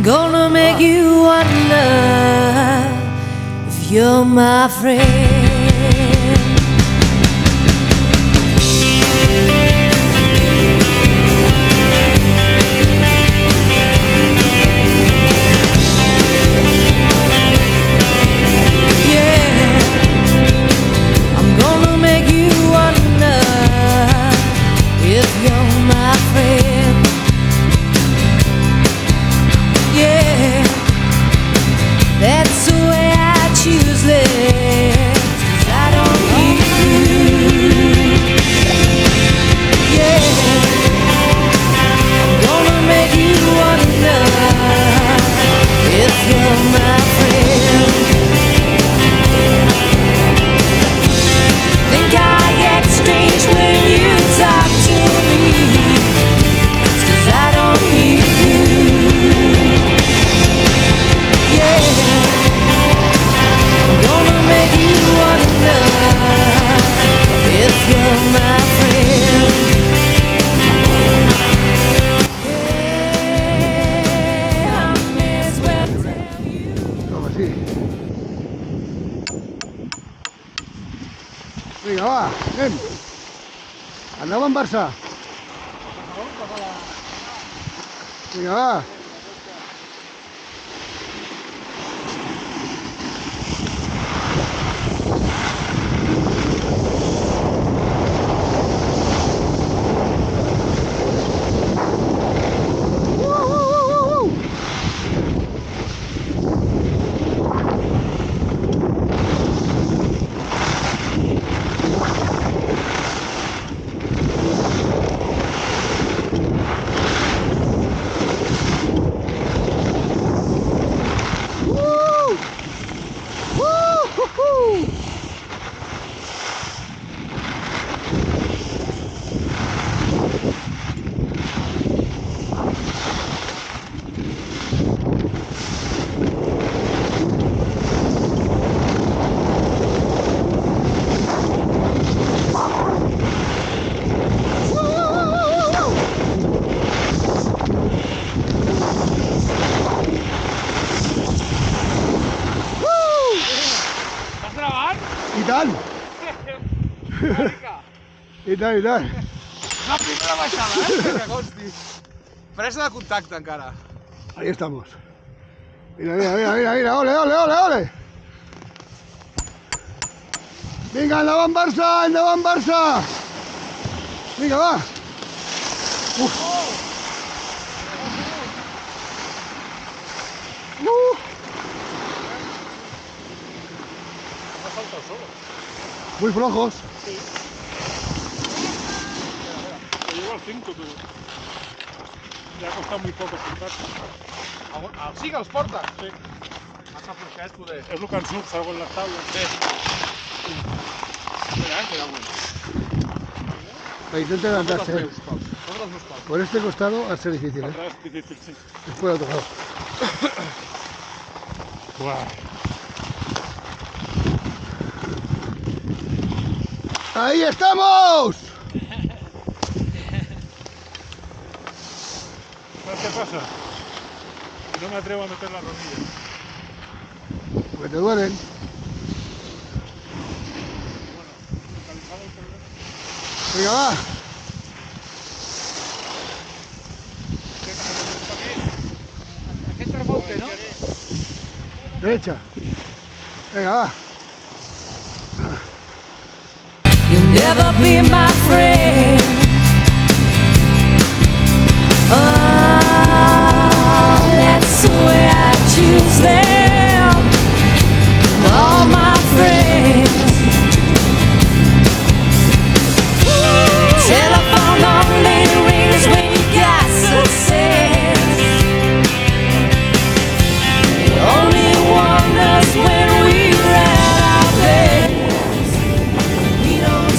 Gonna make you wonder if you're my friend. Vinga, va, anem. Aneu amb Barça. Vinga, va. I tant! I tant, i tant! La primera baixada, que consti! Presa de contacte encara. Ahí estamos. Mira, mira, mira, mira, mira, ole, ole, ole, ole! Vinga, endavant Barça, endavant Barça! Vinga, va! Uf! Muy flojos. Sí. Te llevo al 5, pero le ha costado muy poco soltar. Sí que els porta? Sí. Massa fluixets, poder. Es lo que surt, salgo en las tablas. Sí. Espera, que da La intenten atarse. Tots els meus cops. Por este costado va a ser difícil, ¿eh? Atrás difícil, sí. Después del otro lado. Guau. ¡Ahí estamos! ¿Sabes qué pasa? Que no me atrevo a meter las rodillas. Porque te duelen. Bueno, localizado el problema. Venga, va. Aquest remote, no? Derecha. Venga, va. You'll never be my friend. Oh, that's the way I choose them. All my friends. Telephone only rings when you got success. It only wonders when we're at our best. We don't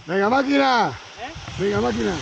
Venga, máquina. Venga, máquina.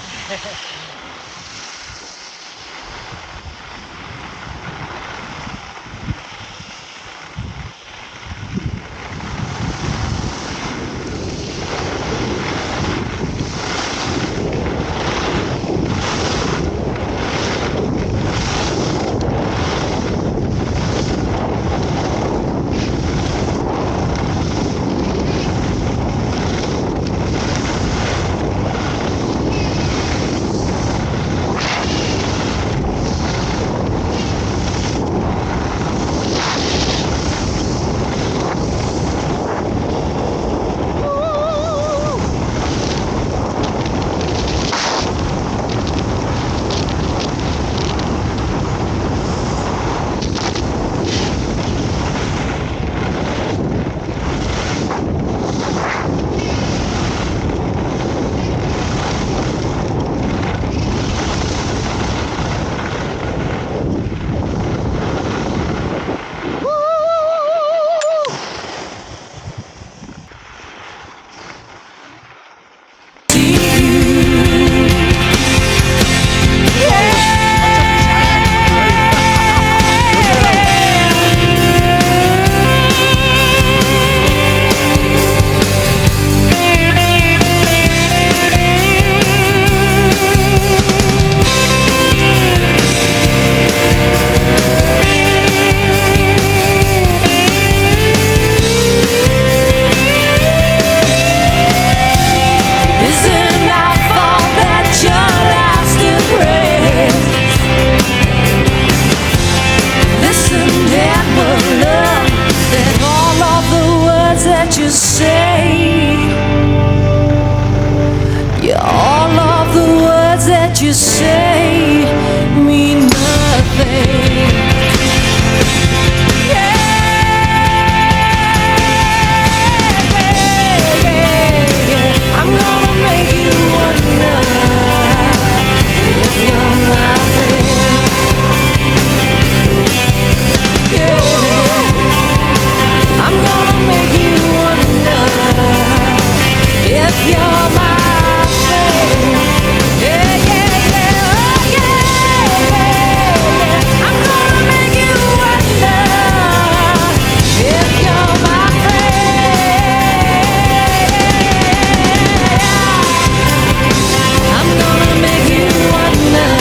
you say mean nothing. I'm gonna make you wonder if you're my friend. Yeah, I'm gonna make you wonder if you're my friend. Yeah, yeah, yeah, oh yeah. I'm gonna make you wonder if you're my friend. I'm gonna make you wonder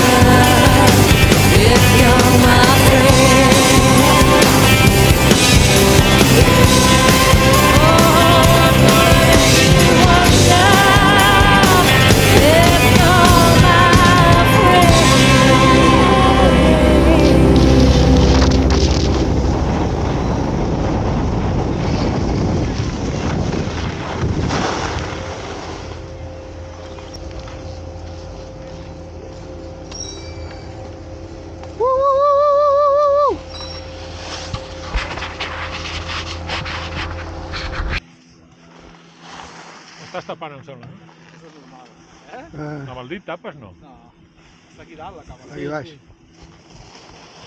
if you're my friend. Oh, I'm gonna make you wonder if you're my friend. Estàs tapant, em sembla. Això és normal. Eh? Amb el dit tapes, no? No. Està aquí dalt la càmera. Aquí baix.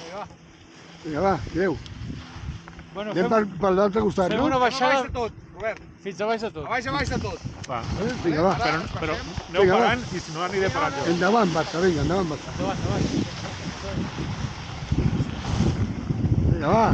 Vinga, va. Vinga, va, adéu. Bueno, Anem per l'altre costat, fem no? una baixada... A baix de tot, Robert. Fins a baix de tot. A baix de tot. Va. Vinga, va. Ara ens Però passem. aneu Vinga, va. parant i si no aniré parant jo. Endavant, Barça, vinga, endavant, Barça. Endavant, endavant. Vinga, va.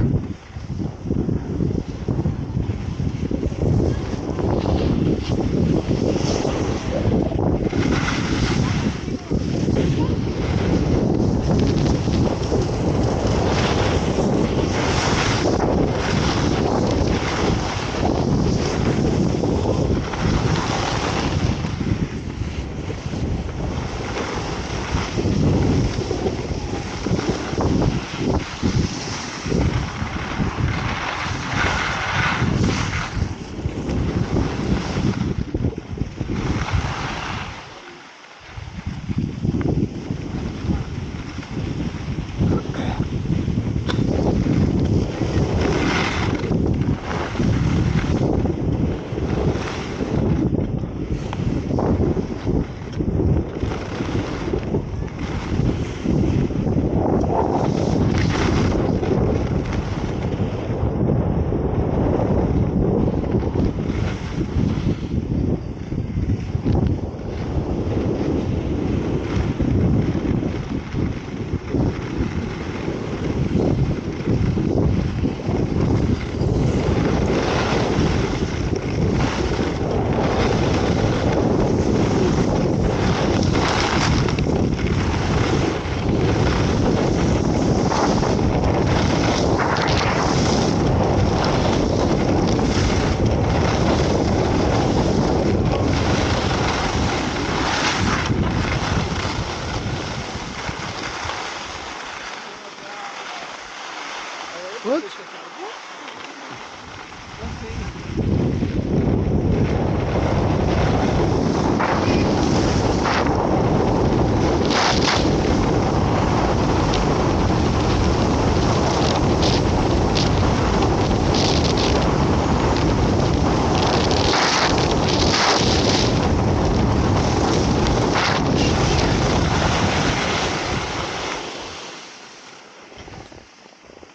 What?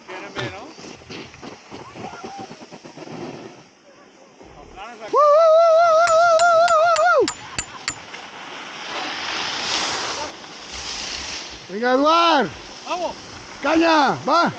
Vienen bé, no? Els nanos aquí. Venga, Eduard, Vamos! caña, va.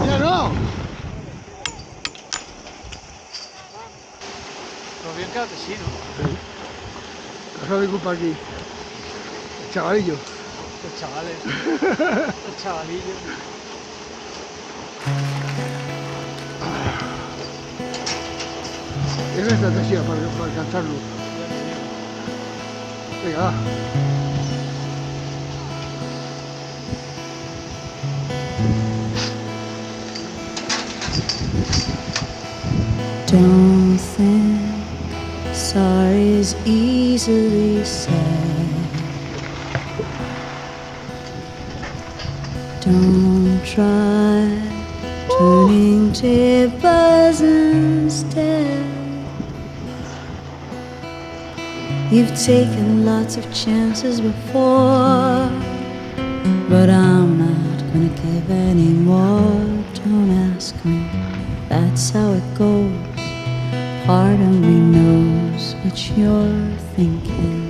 Ya no. Però bien quedat així, no? Cosa de culpa aquí. Chavalillo. Los chavales. Los chavalillos. Es la estrategia para alcanzarlo. Venga, va. Don't think sorry is easily said. Don't try turning tables instead. You've taken lots of chances before, but I'm not gonna give any more. Don't ask me, that's how it goes. Part of me knows what you're thinking.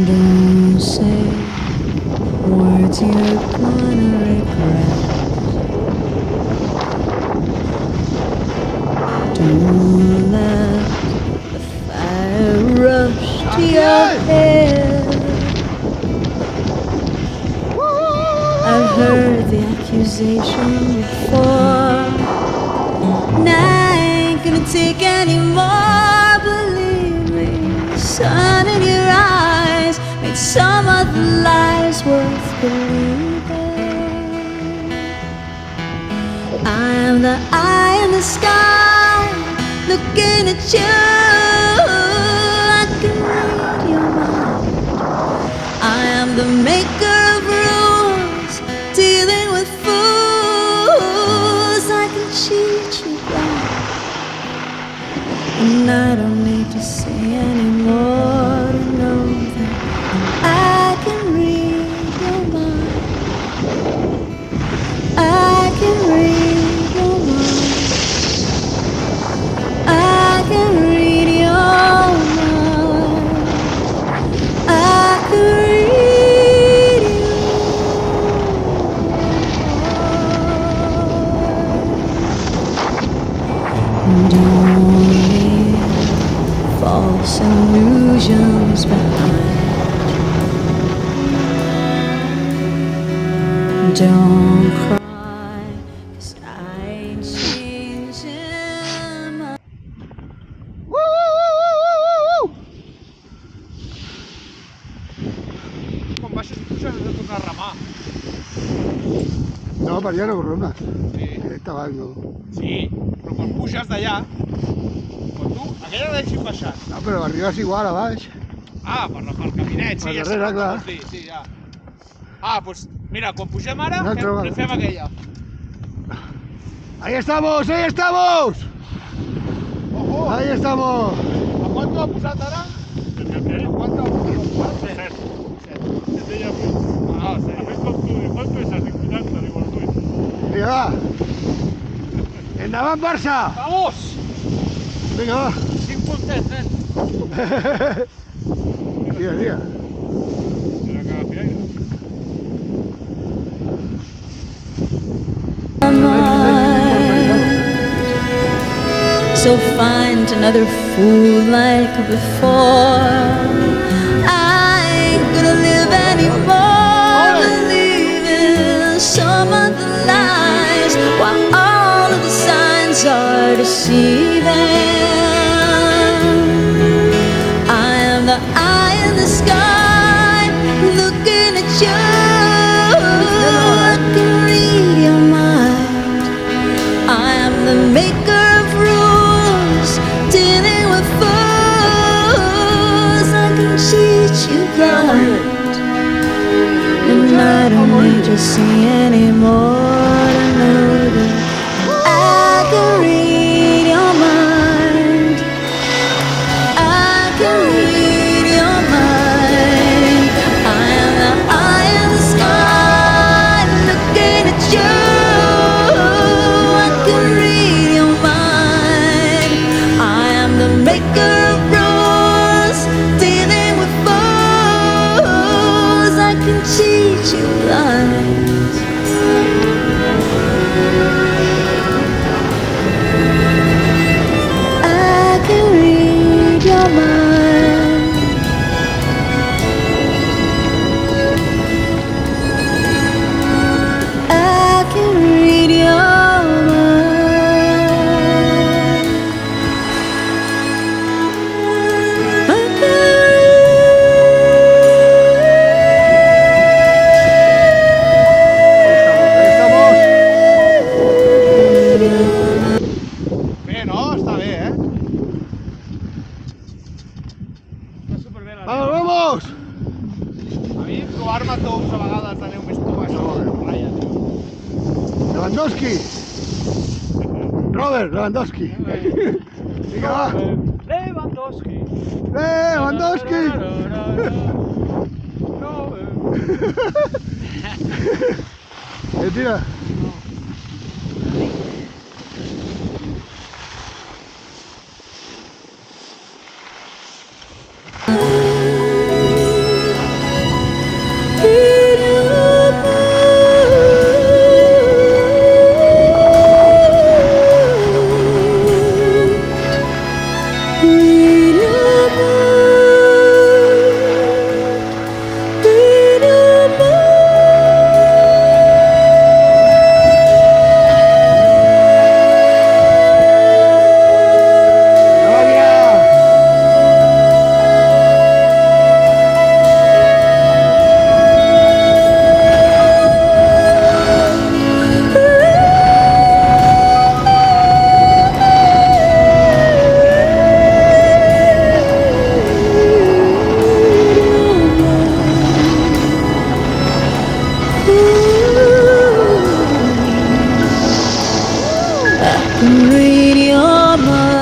Don't say words you're gonna regret. Don't let the fire rush to your head. I've heard the accusation before, and I ain't gonna take any more. Believe me, the sun in your eyes made some of the lies worth believing. I am the eye in the sky, looking at you. I can read your mind. I am the maker of rules, dealing with fools. I can cheat you blind, and I don't need to say anymore to know that I can read your mind. I can read your mind. I can read your mind. I can read your mind. Don't leave false illusions behind. Don't cry, 'cause I ain't changing my Quan baixes puges has de tornar a remar. No, per allà no corona. Sí. Esta va, no. Sí, però quan puges d'allà, quan tu, aquella la deixin baixant. No, però arribes igual a baix. Ah, per caminet, sí, Per ja sé darrere, el que clar. vols dir, sí, ja. Ah, doncs mira, quan pugem ara, Una altra vegada. fem aquella. ¡Ahí estamos! ¡Ahí estamos! Ojo! ¡Ahí estamos! A quant ha posat ara? ¿Qué? A quant ha posat? Set. Set. Este ya fue. Ah, A sí. ver cuánto pesas, 50, digo, el tuyo. Vinga, va. Endavant, Barça! Vamos! Vinga, va. 5 puntets, nen. Tira, tira. Mira que fiaire. So find another fool like before. I ain't gonna live anymore believing some of the lies while all of the signs are deceiving. I am the eye in the sky looking at you. I can read your mind. I am the maker of rules, dealing with fools. I can cheat you blind, and I don't need to see anymore to know that I can read your mind. I can read your mind. I am the eye in the sky looking at you. I can read your mind. I am the maker of rules, dealing with fools. I can cheat you blind. I can read your mind. I can read your mind. I Estamos. Bé, no? Està bé, eh? Està superbé la Vamos, vamos! A mi trobar-me tous a vegades de neu més tou, això m'agrada. Lewandowski! Robert, Lewandowski! Vinga, va! Lewandowski. Lewandowski! Tira! Read your mind.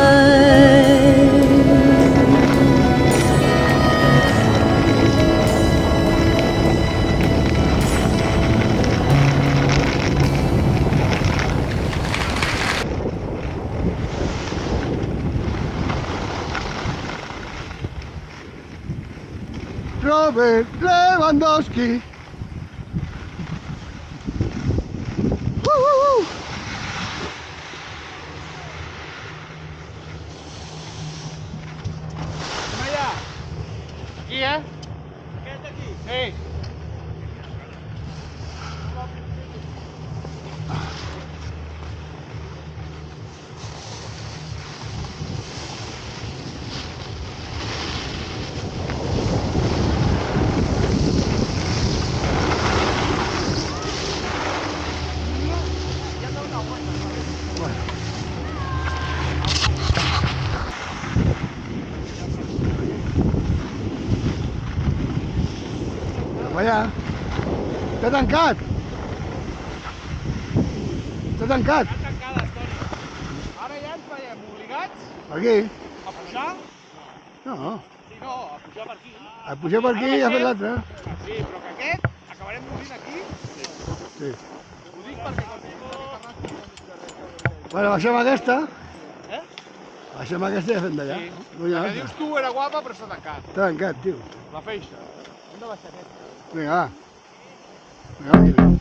Robert Lewandowski! Anem allà. Aquí, eh? Aquest aquí. Sí. Allà. Està tancat. Està tancat. Està tancada, Toni. Ara ja ens veiem obligats Aquí. a pujar. No. Sí, no, a pujar per aquí. A pujar per aquí i a fer l'altre. Sí, però que aquest acabarem morint aquí. Sí. Ho dic perquè com que Bueno, baixem aquesta. Eh? Baixem aquesta i fem d'allà. Sí. No hi ha La que altra. dius tu era guapa, però s'ha tancat. Està tancat, tio. La feixa. Hem de baixar aquesta. Vinga, va. Vinga, va.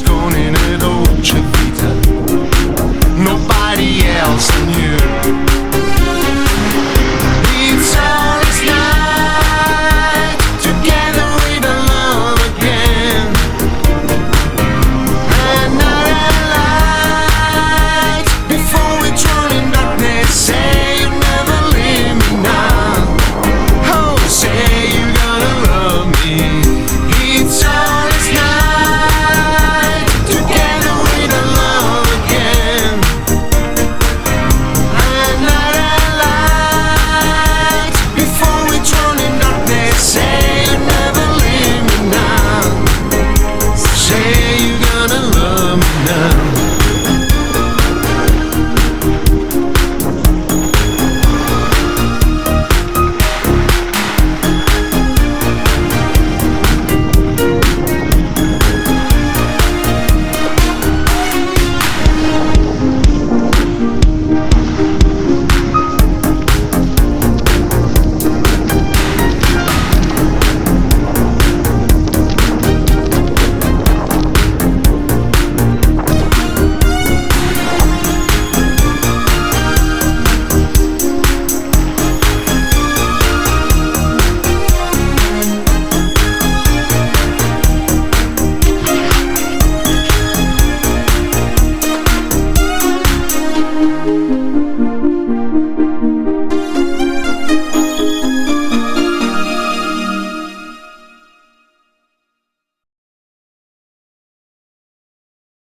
Gone in it